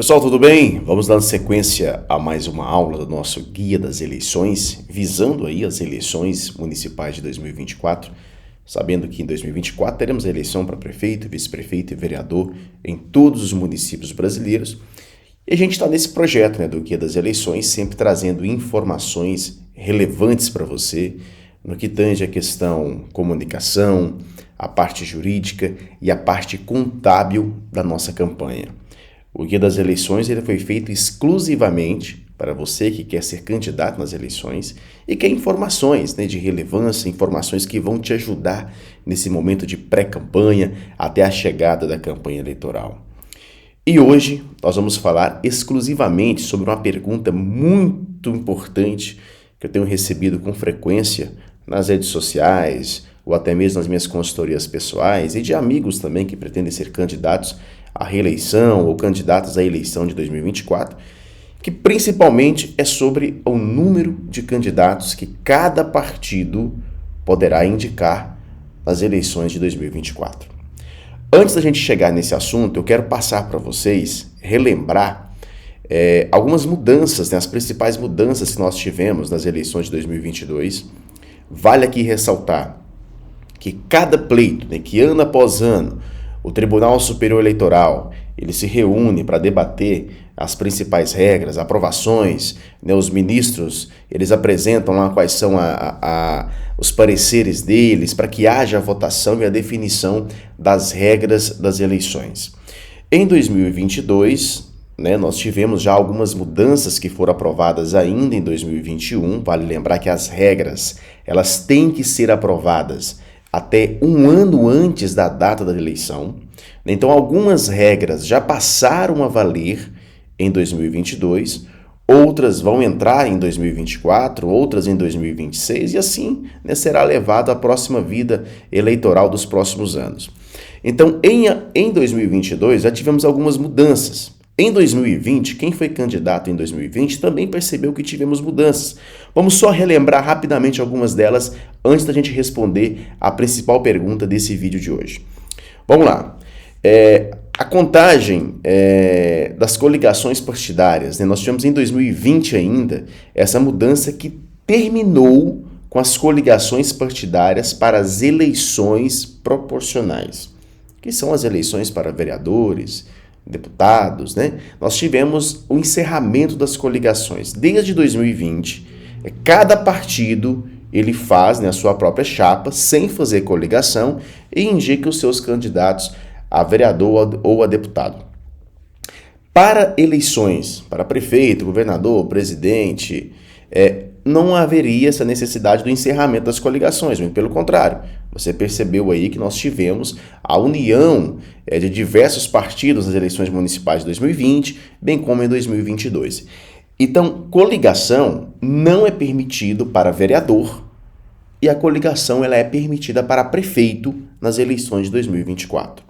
Pessoal, tudo bem? Vamos dando sequência a mais uma aula do nosso Guia das Eleições, visando aí as eleições municipais de 2024, sabendo que em 2024 teremos eleição para prefeito, vice-prefeito e vereador em todos os municípios brasileiros. E a gente está nesse projeto, do Guia das Eleições, sempre trazendo informações relevantes para você, no que tange a questão comunicação, a parte jurídica e a parte contábil da nossa campanha. O Guia das Eleições ele foi feito exclusivamente para você que quer ser candidato nas eleições e quer informações de relevância, informações que vão te ajudar nesse momento de pré-campanha até a chegada da campanha eleitoral. E hoje nós vamos falar exclusivamente sobre uma pergunta muito importante que eu tenho recebido com frequência nas redes sociais ou até mesmo nas minhas consultorias pessoais e de amigos também que pretendem ser candidatos à reeleição ou candidatos à eleição de 2024, que principalmente é sobre o número de candidatos que cada partido poderá indicar nas eleições de 2024. Antes da gente chegar nesse assunto, eu quero passar para vocês, relembrar algumas mudanças, as principais mudanças que nós tivemos nas eleições de 2022. Vale aqui ressaltar que cada pleito, que ano após ano, o Tribunal Superior Eleitoral ele se reúne para debater as principais regras, aprovações, os ministros eles apresentam lá quais são os pareceres deles para que haja a votação e a definição das regras das eleições. Em 2022, nós tivemos já algumas mudanças que foram aprovadas ainda em 2021, vale lembrar que as regras elas têm que ser aprovadas até um ano antes da data da eleição. Então, algumas regras já passaram a valer em 2022, outras vão entrar em 2024, outras em 2026, e assim será levado à próxima vida eleitoral dos próximos anos. Então, em 2022, já tivemos algumas mudanças. Em 2020, quem foi candidato em 2020 também percebeu que tivemos mudanças. Vamos só relembrar rapidamente algumas delas antes da gente responder a principal pergunta desse vídeo de hoje. Vamos lá. A contagem das coligações partidárias, nós tivemos em 2020 ainda essa mudança que terminou com as coligações partidárias para as eleições proporcionais, que são as eleições para vereadores, deputados, Nós tivemos o encerramento das coligações. Desde 2020, cada partido ele faz a sua própria chapa, sem fazer coligação, e indica os seus candidatos a vereador ou a deputado. Para eleições, para prefeito, governador, presidente, não haveria essa necessidade do encerramento das coligações, muito pelo contrário. Você percebeu aí que nós tivemos a união de diversos partidos nas eleições municipais de 2020, bem como em 2022. Então, coligação não é permitido para vereador e a coligação ela é permitida para prefeito nas eleições de 2024.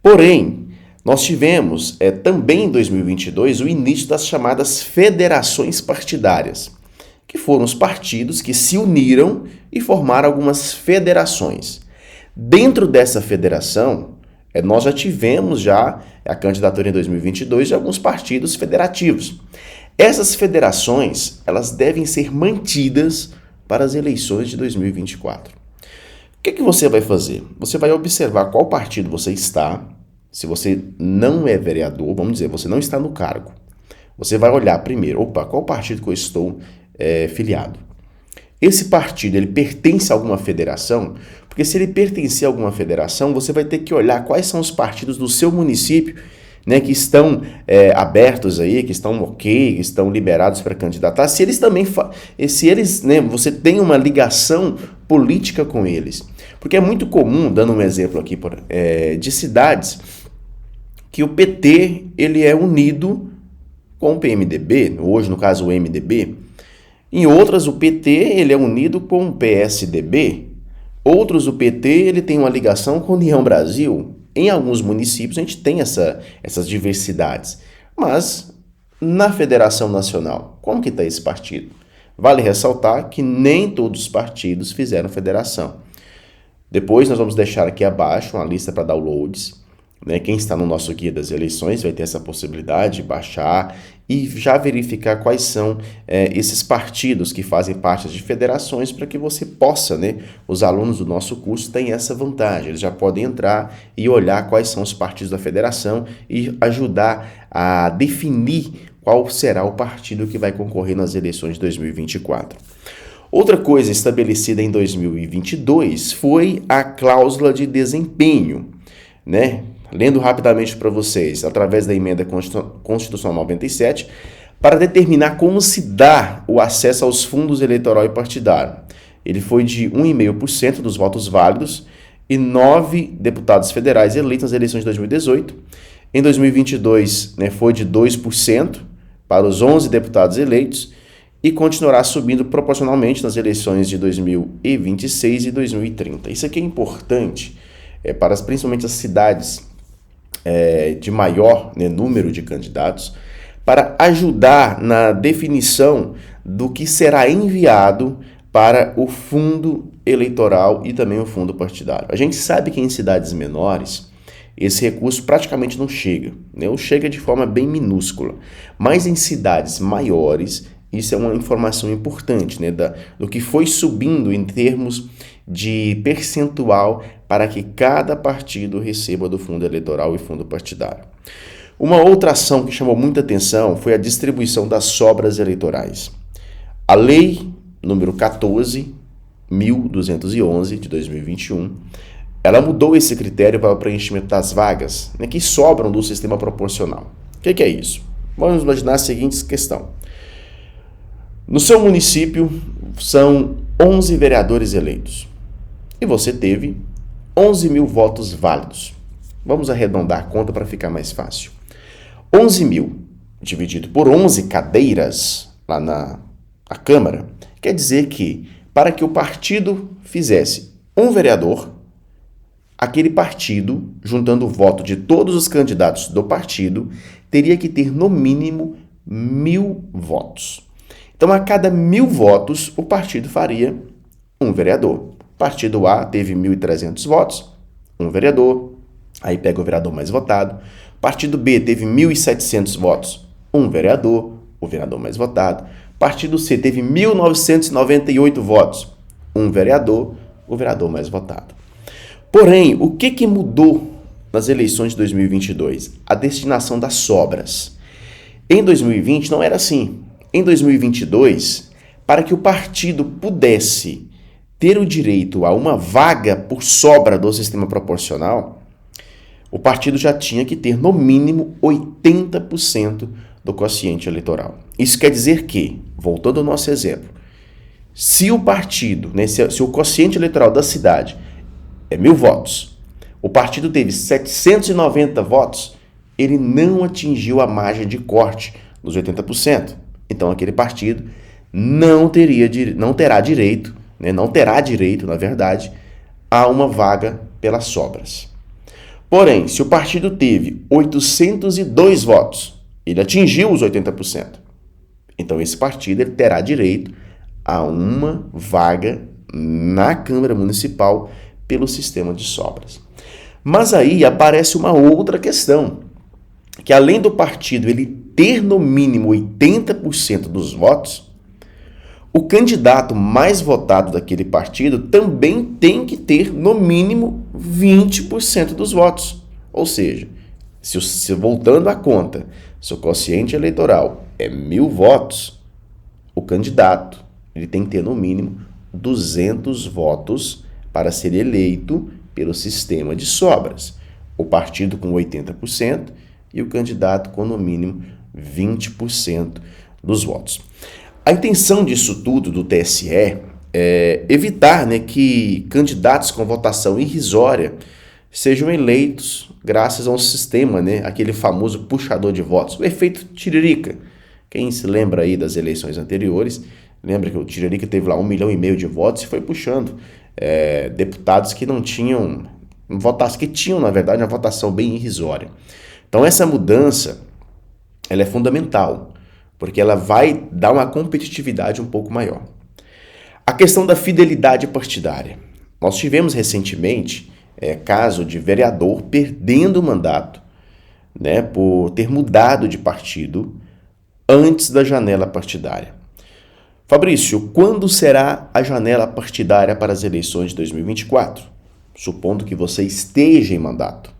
Porém, nós tivemos também em 2022 o início das chamadas federações partidárias, que foram os partidos que se uniram e formaram algumas federações. Dentro dessa federação, nós já tivemos a candidatura em 2022 de alguns partidos federativos. Essas federações, elas devem ser mantidas para as eleições de 2024. O que você vai fazer? Você vai observar qual partido você está. Se você não é vereador, vamos dizer, você não está no cargo. Você vai olhar primeiro, qual partido que eu estou filiado? Esse partido, ele pertence a alguma federação? Porque se ele pertencer a alguma federação, você vai ter que olhar quais são os partidos do seu município, que estão abertos aí, que estão ok, que estão liberados para candidatar. Se eles também, você tem uma ligação política com eles. Porque é muito comum, dando um exemplo aqui de cidades, que o PT ele é unido com o PMDB, hoje no caso o MDB. Em outras, o PT ele é unido com o PSDB. Outros, o PT ele tem uma ligação com a União Brasil. Em alguns municípios, a gente tem essas diversidades. Mas, na Federação Nacional, como que está esse partido? Vale ressaltar que nem todos os partidos fizeram federação. Depois, nós vamos deixar aqui abaixo uma lista para downloads né? Quem está no nosso guia das eleições vai ter essa possibilidade de baixar e já verificar quais são esses partidos que fazem parte de federações para que você possa, né? Os alunos do nosso curso têm essa vantagem, eles já podem entrar e olhar quais são os partidos da federação e ajudar a definir qual será o partido que vai concorrer nas eleições de 2024. Outra coisa estabelecida em 2022 foi a cláusula de desempenho, né? Lendo rapidamente para vocês, através da emenda constitucional 97, para determinar como se dá o acesso aos fundos eleitoral e partidário. Ele foi de 1,5% dos votos válidos e 9 deputados federais eleitos nas eleições de 2018. Em 2022, né, foi de 2% para os 11 deputados eleitos e continuará subindo proporcionalmente nas eleições de 2026 e 2030. Isso aqui é importante para principalmente as cidades de maior, né, número de candidatos, para ajudar na definição do que será enviado para o fundo eleitoral e também o fundo partidário. A gente sabe que em cidades menores esse recurso praticamente não chega, né, ou chega de forma bem minúscula, mas em cidades maiores isso é uma informação importante, né, do que foi subindo em termos de percentual para que cada partido receba do fundo eleitoral e fundo partidário. Uma outra ação que chamou muita atenção foi a distribuição das sobras eleitorais. A lei número 14.211 de 2021, ela mudou esse critério para o preenchimento das vagas, né, que sobram do sistema proporcional. O que é isso? Vamos imaginar a seguinte questão. No seu município são 11 vereadores eleitos e você teve 11.000 votos válidos. Vamos arredondar a conta para ficar mais fácil. 11.000 dividido por 11 cadeiras lá na Câmara quer dizer que para que o partido fizesse um vereador, aquele partido, juntando o voto de todos os candidatos do partido, teria que ter no mínimo 1.000 votos. Então, a cada 1.000 votos, o partido faria um vereador. Partido A teve 1.300 votos, um vereador. Aí pega o vereador mais votado. Partido B teve 1.700 votos, um vereador, o vereador mais votado. Partido C teve 1.998 votos, um vereador, o vereador mais votado. Porém, o que mudou nas eleições de 2022? A destinação das sobras. Em 2020 não era assim. Em 2022, para que o partido pudesse ter o direito a uma vaga por sobra do sistema proporcional, o partido já tinha que ter no mínimo 80% do quociente eleitoral. Isso quer dizer que, voltando ao nosso exemplo, se o partido, né, se o quociente eleitoral da cidade é 1.000 votos, o partido teve 790 votos, ele não atingiu a margem de corte dos 80%. Então, aquele partido não terá direito, na verdade, a uma vaga pelas sobras. Porém, se o partido teve 802 votos, ele atingiu os 80%. Então, esse partido ele terá direito a uma vaga na Câmara Municipal pelo sistema de sobras. Mas aí aparece uma outra questão, que além do partido ele ter no mínimo 80% dos votos, o candidato mais votado daquele partido também tem que ter no mínimo 20% dos votos. Ou seja, se voltando à conta, se o quociente eleitoral é 1.000 votos, o candidato ele tem que ter no mínimo 200 votos para ser eleito pelo sistema de sobras. O partido com 80% e o candidato com no mínimo 20% dos votos. A intenção disso tudo do TSE é evitar, né, que candidatos com votação irrisória sejam eleitos graças a um sistema, né, aquele famoso puxador de votos, o efeito Tiririca. Quem se lembra aí das eleições anteriores, lembra que o Tiririca teve lá 1,5 milhão de votos e foi puxando deputados que não tinham que tinham, na verdade, uma votação bem irrisória. Então, essa mudança ela é fundamental, porque ela vai dar uma competitividade um pouco maior. A questão da fidelidade partidária. Nós tivemos recentemente caso de vereador perdendo o mandato, né, por ter mudado de partido antes da janela partidária. Fabrício, quando será a janela partidária para as eleições de 2024? Supondo que você esteja em mandato.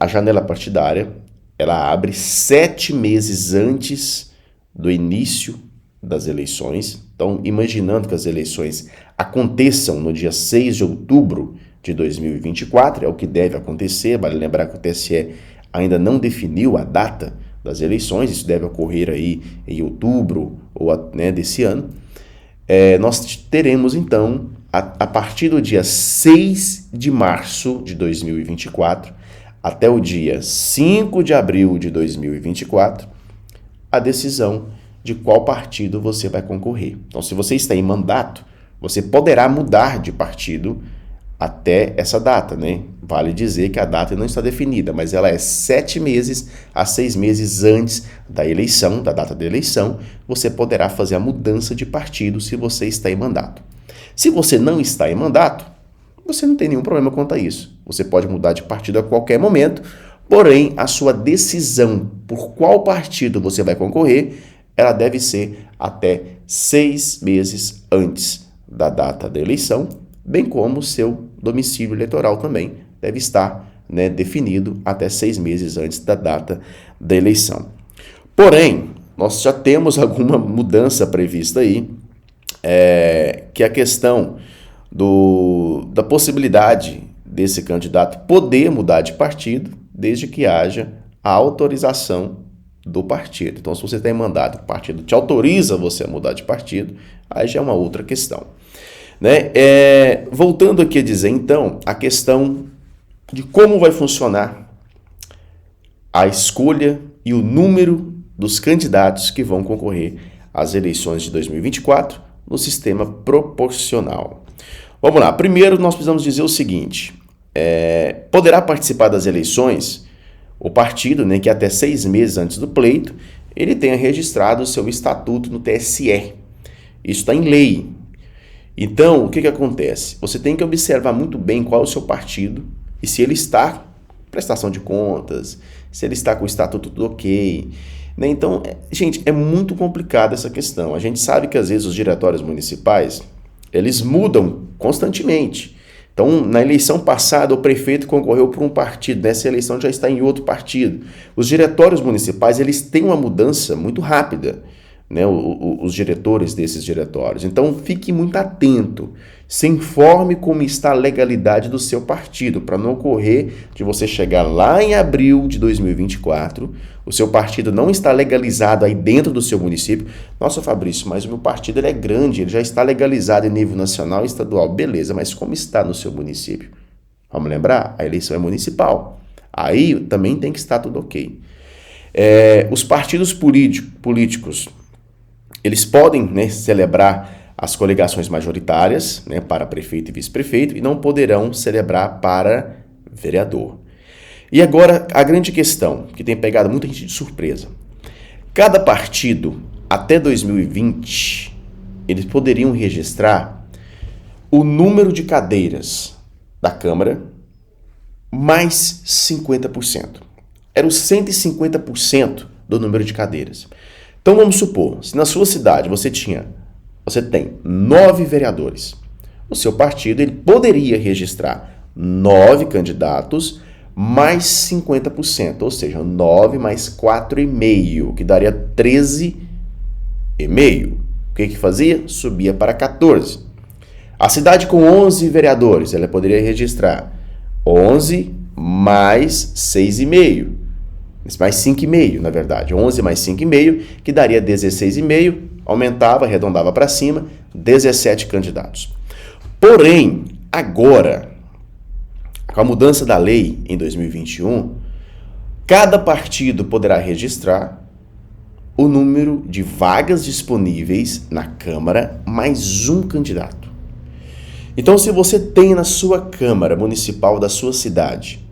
A janela partidária, ela abre 7 meses antes do início das eleições. Então, imaginando que as eleições aconteçam no dia 6 de outubro de 2024, é o que deve acontecer. Vale lembrar que o TSE ainda não definiu a data das eleições, isso deve ocorrer aí em outubro ou desse ano. Nós teremos, então, a partir do dia 6 de março de 2024 até o dia 5 de abril de 2024, a decisão de qual partido você vai concorrer. Então, se você está em mandato, você poderá mudar de partido até essa data, né? Vale dizer que a data não está definida, mas ela é 7 meses a 6 meses antes da eleição, da data da eleição, você poderá fazer a mudança de partido se você está em mandato. Se você não está em mandato, você não tem nenhum problema quanto a isso. Você pode mudar de partido a qualquer momento, porém, a sua decisão por qual partido você vai concorrer, ela deve ser até 6 meses antes da data da eleição, bem como o seu domicílio eleitoral também deve estar, né, definido até 6 meses antes da data da eleição. Porém, nós já temos alguma mudança prevista aí, que é a questão da possibilidade desse candidato poder mudar de partido desde que haja a autorização do partido. Então, se você tem mandato, o partido te autoriza você a mudar de partido, aí já é uma outra questão. Né? Voltando aqui a dizer, então, a questão de como vai funcionar a escolha e o número dos candidatos que vão concorrer às eleições de 2024 no sistema proporcional. Vamos lá, primeiro nós precisamos dizer o seguinte, poderá participar das eleições o partido, né, que até 6 meses antes do pleito, ele tenha registrado o seu estatuto no TSE. Isso está em lei. Então, o que acontece? Você tem que observar muito bem qual é o seu partido e se ele está com prestação de contas, se ele está com o estatuto tudo ok. Né? Então, gente, é muito complicada essa questão. A gente sabe que às vezes os diretórios municipais, eles mudam constantemente. Então, na eleição passada, o prefeito concorreu por um partido, nessa eleição já está em outro partido. Os diretórios municipais, eles têm uma mudança muito rápida, né, os diretores desses diretórios. Então, fique muito atento, se informe como está a legalidade do seu partido, para não ocorrer de você chegar lá em abril de 2024, o seu partido não está legalizado aí dentro do seu município. Nossa, Fabrício, mas o meu partido ele é grande, ele já está legalizado em nível nacional e estadual. Beleza, mas como está no seu município? Vamos lembrar? A eleição é municipal. Aí também tem que estar tudo ok. Os partidos políticos, eles podem, né, celebrar as coligações majoritárias, né, para prefeito e vice-prefeito e não poderão celebrar para vereador. E agora a grande questão, que tem pegado muita gente de surpresa. Cada partido, até 2020, eles poderiam registrar o número de cadeiras da Câmara mais 50%. Era os 150% do número de cadeiras. Então vamos supor, se na sua cidade você tem 9 vereadores, o seu partido ele poderia registrar 9 candidatos mais 50%, ou seja, 9 mais 4,5, que daria 13,5. O que fazia? Subia para 14. A cidade com 11 vereadores, ela poderia registrar 11 mais 6,5. Mais 5,5, na verdade. 11 mais 5,5, que daria 16,5, aumentava, arredondava para cima, 17 candidatos. Porém, agora, com a mudança da lei em 2021, cada partido poderá registrar o número de vagas disponíveis na Câmara mais um candidato. Então, se você tem na sua Câmara Municipal da sua cidade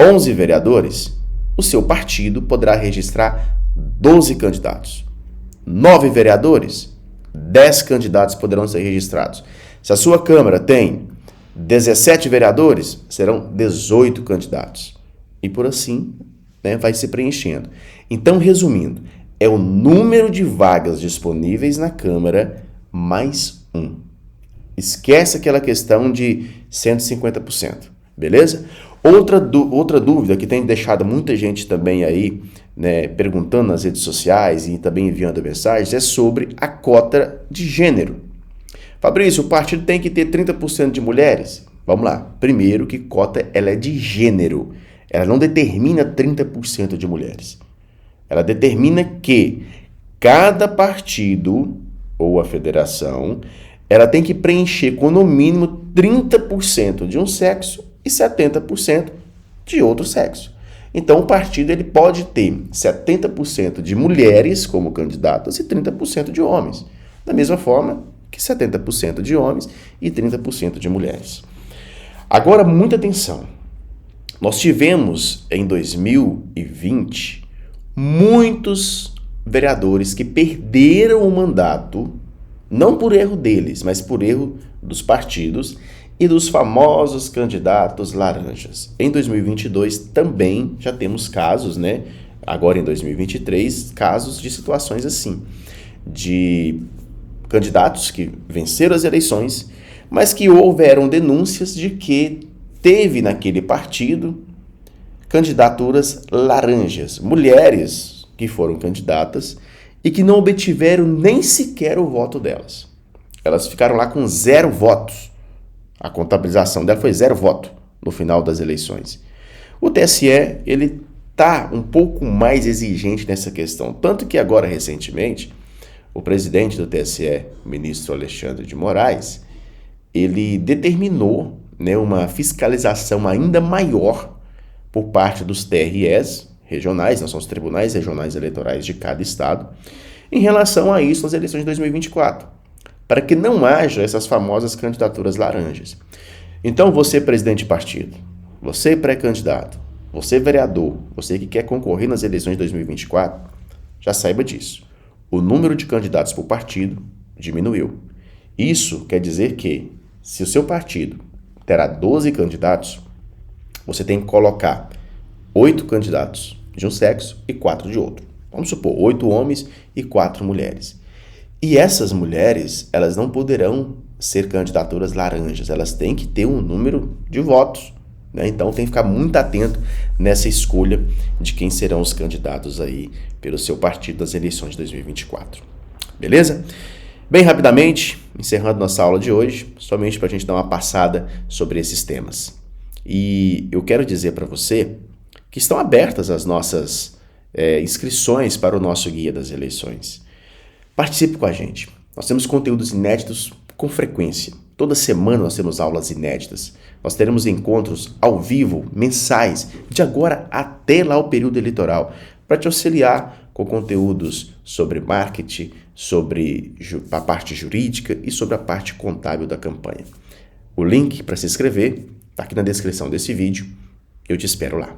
11 vereadores, o seu partido poderá registrar 12 candidatos. 9 vereadores, 10 candidatos poderão ser registrados. Se a sua Câmara tem 17 vereadores, serão 18 candidatos. E por assim, né, vai se preenchendo. Então, resumindo, é o número de vagas disponíveis na Câmara mais um. Esquece aquela questão de 150%, beleza? Outra dúvida que tem deixado muita gente também aí, né, perguntando nas redes sociais e também enviando mensagens, é sobre a cota de gênero. Fabrício, o partido tem que ter 30% de mulheres? Vamos lá. Primeiro que cota ela é de gênero. Ela não determina 30% de mulheres. Ela determina que cada partido ou a federação, ela tem que preencher com no mínimo 30% de um sexo e 70% de outro sexo. Então o partido ele pode ter 70% de mulheres como candidatas e 30% de homens. Da mesma forma que 70% de homens e 30% de mulheres. Agora, muita atenção. Nós tivemos em 2020 muitos vereadores que perderam o mandato, não por erro deles, mas por erro dos partidos e dos famosos candidatos laranjas. Em 2022 também já temos casos, né? Agora em 2023, casos de situações assim, de candidatos que venceram as eleições, mas que houveram denúncias de que teve naquele partido candidaturas laranjas, mulheres que foram candidatas e que não obtiveram nem sequer o voto delas. Elas ficaram lá com 0 votos. A contabilização dela foi 0 voto no final das eleições. O TSE, ele está um pouco mais exigente nessa questão, tanto que agora, recentemente, o presidente do TSE, o ministro Alexandre de Moraes, ele determinou, né, uma fiscalização ainda maior por parte dos TREs regionais, são os tribunais regionais eleitorais de cada estado, em relação a isso nas eleições de 2024, para que não haja essas famosas candidaturas laranjas. Então, você presidente de partido, você pré-candidato, você vereador, você que quer concorrer nas eleições de 2024, já saiba disso. O número de candidatos por partido diminuiu. Isso quer dizer que, se o seu partido terá 12 candidatos, você tem que colocar 8 candidatos de um sexo e 4 de outro. Vamos supor, 8 homens e 4 mulheres. E essas mulheres, elas não poderão ser candidaturas laranjas, elas têm que ter um número de votos, né? Então tem que ficar muito atento nessa escolha de quem serão os candidatos aí pelo seu partido nas eleições de 2024. Beleza? Bem rapidamente, encerrando nossa aula de hoje, somente para a gente dar uma passada sobre esses temas. E eu quero dizer para você que estão abertas as nossas inscrições para o nosso Guia das Eleições. Participe com a gente. Nós temos conteúdos inéditos com frequência. Toda semana nós temos aulas inéditas. Nós teremos encontros ao vivo, mensais, de agora até lá o período eleitoral, para te auxiliar com conteúdos sobre marketing, sobre a parte jurídica e sobre a parte contábil da campanha. O link para se inscrever está aqui na descrição desse vídeo. Eu te espero lá.